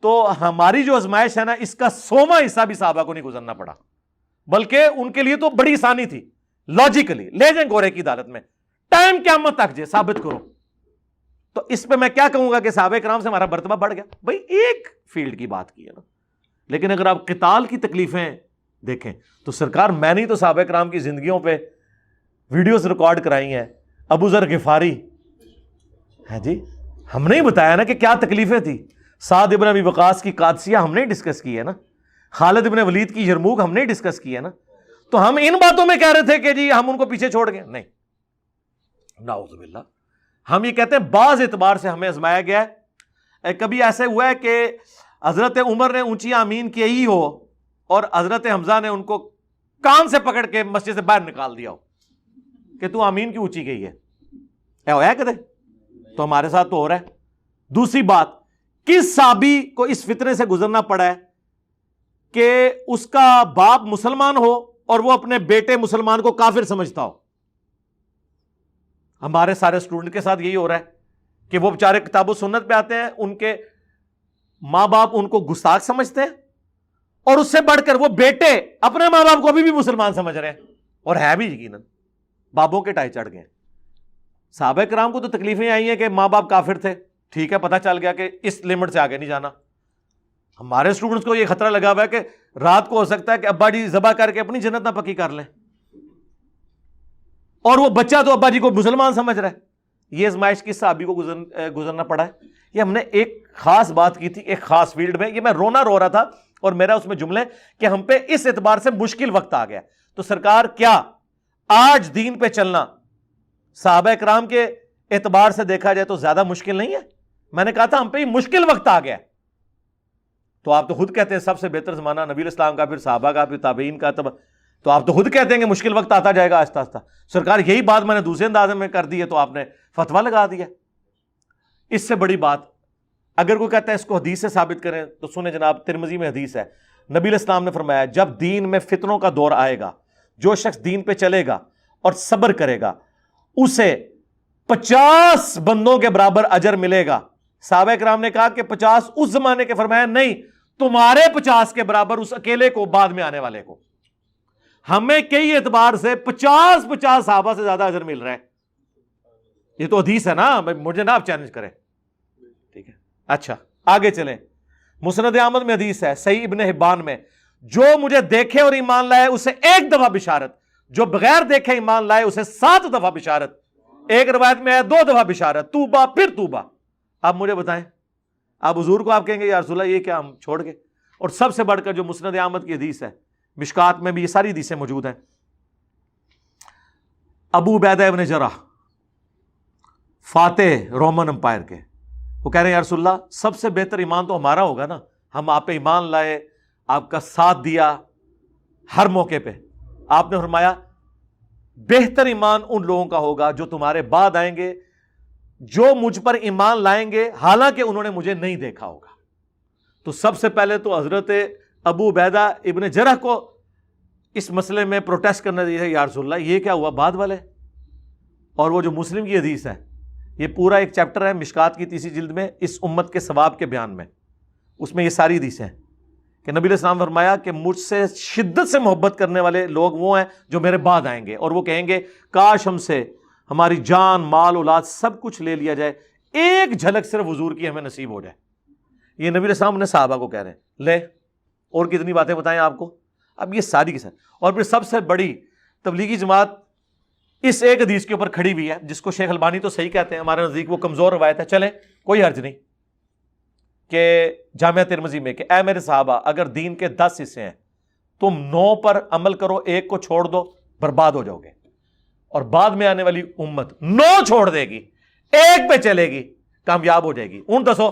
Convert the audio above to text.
تو ہماری جو آزمائش ہے نا اس کا 100واں حصہ بھی صحابہ کو نہیں گزرنا پڑا، بلکہ ان کے لیے تو بڑی آسانی تھی، لاجیکلی لے جائیں گورے کی عدالت میں، ٹائم قیامت تک جے ثابت کرو۔ تو اس پہ میں کیا کہوں گا کہ صحابہ کرام سے ہمارا مرتبہ بڑھ گیا؟ بھائی ایک فیلڈ کی بات کی ہے نا، لیکن اگر آپ قتال کی تکلیفیں دیکھیں تو سرکار میں نے تو صحابہ کرام کی زندگیوں پہ ویڈیوز ریکارڈ کرائی ہیں۔ ابو ذر غفاری ہے جی، ہم نے ہی بتایا نا کہ کیا تکلیفیں تھی۔ سعد ابن ابی وقاص کی قادسیہ ہم نے ڈسکس کی ہے نا، خالد ابن ولید کی یرموک ہم نے ڈسکس کی ہے نا۔ تو ہم ان باتوں میں کہہ رہے تھے کہ جی ہم ان کو پیچھے چھوڑ گئے؟ نہیں، نعوذ باللہ۔ ہم یہ کہتے ہیں بعض اعتبار سے ہمیں آزمایا گیا ہے۔ کبھی ایسے ہوا ہے کہ حضرت عمر نے اونچی آمین کی ہی ہو اور حضرت حمزہ نے ان کو کان سے پکڑ کے مسجد سے باہر نکال دیا ہو کہ تو آمین کی اونچی گئی ہے، ہوا ہے کدے؟ تو ہمارے ساتھ تو ہو رہا ہے۔ دوسری بات، کس صحابی کو اس فتنے سے گزرنا پڑا ہے کہ اس کا باپ مسلمان ہو اور وہ اپنے بیٹے مسلمان کو کافر سمجھتا ہو؟ ہمارے سارے اسٹوڈنٹ کے ساتھ یہی ہو رہا ہے کہ وہ بیچارے کتاب و سنت پہ آتے ہیں، ان کے ماں باپ ان کو گستاخ سمجھتے ہیں، اور اس سے بڑھ کر وہ بیٹے اپنے ماں باپ کو ابھی بھی مسلمان سمجھ رہے ہیں، اور ہے بھی یقیناً بابوں کے ٹائے چڑھ گئے۔ صحابہ کرام کو تو تکلیفیں آئی ہیں کہ ماں باپ کافر تھے، ٹھیک ہے، پتہ چل گیا کہ اس لمٹ سے آگے نہیں جانا۔ ہمارے اسٹوڈنٹس کو یہ خطرہ لگا ہوا ہے کہ رات کو ہو سکتا ہے کہ ابا جی ذبح کر کے اپنی جنت نہ پکی کر لیں، اور وہ بچہ تو ابا جی کو مسلمان سمجھ رہا ہے۔ یہ آزمائش کس صحابی کو گزرنا پڑا ہے؟ یہ ہم نے ایک خاص بات کی تھی ایک خاص فیلڈ میں، یہ میں رونا رو رہا تھا اور میرا اس میں جملے کہ ہم پہ اس اعتبار سے مشکل وقت آ گیا۔ تو سرکار کیا آج دین پہ چلنا صحابہ کرام کے اعتبار سے دیکھا جائے تو زیادہ مشکل نہیں ہے؟ میں نے کہا تھا ہم پہ یہ مشکل وقت آ گیا، تو آپ تو خود کہتے ہیں سب سے بہتر زمانہ نبی الاسلام کا، پھر صحابہ کا، پھر تابعین کا، تو آپ تو خود کہتے ہیں کہ مشکل وقت آتا جائے گا آہستہ آہستہ۔ سرکار یہی بات میں نے دوسرے انداز میں کر دی ہے تو آپ نے فتویٰ لگا دیا۔ اس سے بڑی بات اگر کوئی کہتا ہے اس کو حدیث سے ثابت کریں تو سنیں جناب، ترمذی میں حدیث ہے، نبی علیہ السلام نے فرمایا جب دین میں فتنوں کا دور آئے گا، جو شخص دین پہ چلے گا اور صبر کرے گا اسے 50 بندوں کے برابر اجر ملے گا۔ صحابہ کرام نے کہا کہ 50 اس زمانے کے، فرمایا نہیں، تمہارے 50 کے برابر اس اکیلے کو، بعد میں آنے والے کو۔ ہمیں کئی اعتبار سے 50 صحابہ سے زیادہ اجر مل رہا ہے۔ یہ تو حدیث ہے نا، مجھے نہ آپ چیلنج کریں، ٹھیک ہے؟ اچھا آگے چلیں، مسند احمد میں حدیث ہے، صحیح ابن حبان میں، جو مجھے دیکھے اور ایمان لائے اسے 1 دفعہ بشارت، جو بغیر دیکھے ایمان لائے اسے 7 دفعہ بشارت، ایک روایت میں ہے 2 دفعہ بشارت، توبہ پھر توبہ۔ آپ مجھے بتائیں، آپ حضور کو آپ کہیں گے یا رسول اللہ یہ کیا ہم چھوڑ گئے؟ اور سب سے بڑھ کر جو مسند احمد کی حدیث ہے، مشکات میں بھی یہ ساری حدیثیں موجود ہیں، ابو عبیدہ ابن جراح فاتح رومن امپائر کے، وہ کہہ رہے ہیں یا رسول اللہ سب سے بہتر ایمان تو ہمارا ہوگا نا، ہم آپ پہ ایمان لائے، آپ کا ساتھ دیا ہر موقع پہ۔ آپ نے فرمایا بہتر ایمان ان لوگوں کا ہوگا جو تمہارے بعد آئیں گے، جو مجھ پر ایمان لائیں گے حالانکہ انہوں نے مجھے نہیں دیکھا ہوگا۔ تو سب سے پہلے تو حضرت ابو عبیدہ ابن جرح کو اس مسئلے میں پروٹیسٹ کرنا چاہیے، یا رسول اللہ یہ کیا ہوا بعد والے؟ اور وہ جو مسلم کی حدیث ہے، یہ پورا ایک چیپٹر ہے مشکات کی 3 جلد میں، اس امت کے ثواب کے بیان میں، اس میں یہ ساری حدیثیں ہیں کہ نبی علیہ السلام فرمایا کہ مجھ سے شدت سے محبت کرنے والے لوگ وہ ہیں جو میرے بعد آئیں گے، اور وہ کہیں گے کاش ہم سے ہماری جان، مال، اولاد سب کچھ لے لیا جائے، ایک جھلک صرف حضور کی ہمیں نصیب ہو جائے۔ یہ نبی علیہ السلام نے صحابہ کو کہہ رہے ہیں، لے اور کتنی باتیں بتائیں آپ کو۔ اب یہ ساری کی ساری، اور پھر سب سے بڑی تبلیغی جماعت اس ایک حدیث کے اوپر کھڑی ہوئی ہے جس کو شیخ البانی تو صحیح کہتے ہیں، ہمارے نزدیک وہ کمزور روایت ہے، چلیں کوئی حرج نہیں، کہ جامعہ ترمذی میں کہ اے میرے صحابہ اگر دین کے 10 حصے ہیں تم 9 پر عمل کرو، ایک کو چھوڑ دو، برباد ہو جاؤ گے، اور بعد میں آنے والی امت 9 چھوڑ دے گی، ایک پہ چلے گی، کامیاب ہو جائے گی۔ ان دسو